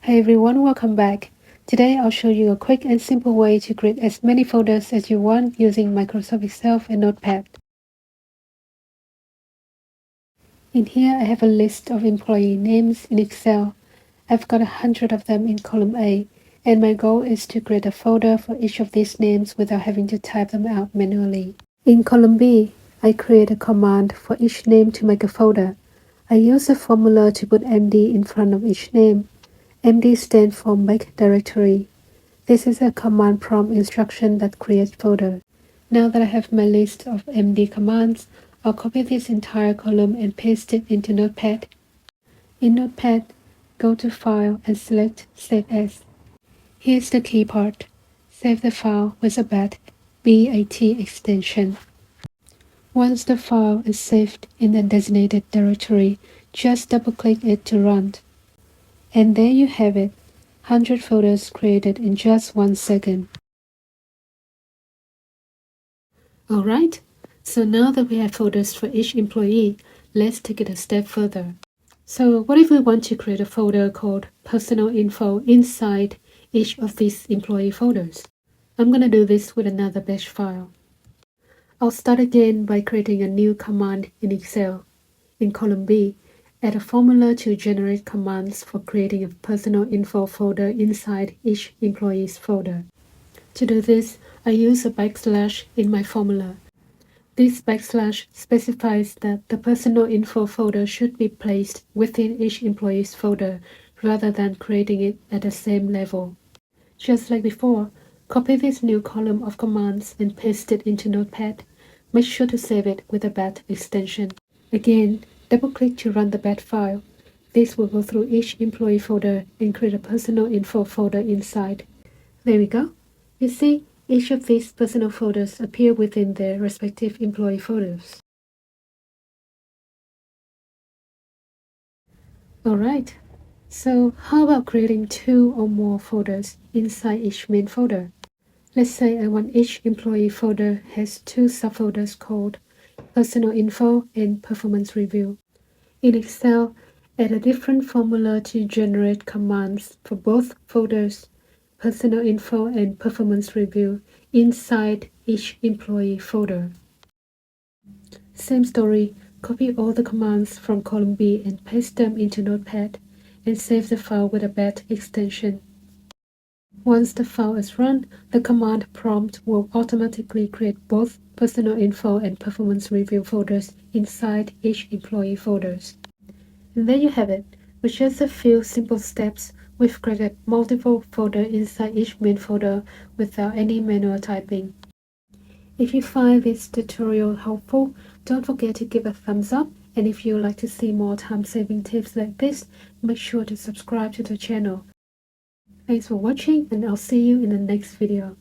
Hey everyone, welcome back. Today I'll show you a quick and simple way to create as many folders as you want using Microsoft Excel and Notepad. In here I have a list of employee names in Excel. I've got 100 of them in column A, and my goal is to create a folder for each of these names without having to type them out manually. In column B, I create a command for each name to make a folder. I use a formula to put MD in front of each name. MD stands for Make Directory. This is a command prompt instruction that creates folders. Now that I have my list of MD commands, I'll copy this entire column and paste it into Notepad. In Notepad, go to File and select Save As. Here's the key part. Save the file with a BAT extension. Once the file is saved in the designated directory, just double-click it to run. And there you have it, 100 folders created in just 1 second. Alright, so now that we have folders for each employee, let's take it a step further. So what if we want to create a folder called Personal Info inside each of these employee folders? I'm going to do this with another batch file. I'll start again by creating a new command in Excel. In column B, add a formula to generate commands for creating a Personal Info folder inside each employee's folder. To do this, I use a backslash in my formula. This backslash specifies that the personal info folder should be placed within each employee's folder rather than creating it at the same level. Just like before, copy this new column of commands and paste it into Notepad. Make sure to save it with a BAT extension. Again, double-click to run the BAT file. This will go through each employee folder and create a personal info folder inside. There we go. You see, each of these personal folders appear within their respective employee folders. Alright, so how about creating 2 or more folders inside each main folder? Let's say I want each employee folder has 2 subfolders called Personal Info and Performance Review. In Excel, add a different formula to generate commands for both folders, Personal Info and Performance Review, inside each employee folder. Same story, copy all the commands from column B and paste them into Notepad and save the file with a BAT extension. Once the file is run, the command prompt will automatically create both Personal Info and Performance Review folders inside each employee folders. And there you have it. With just a few simple steps, we've created multiple folders inside each main folder without any manual typing. If you find this tutorial helpful, don't forget to give a thumbs up, and if you would like to see more time-saving tips like this, make sure to subscribe to the channel. Thanks for watching, and I'll see you in the next video.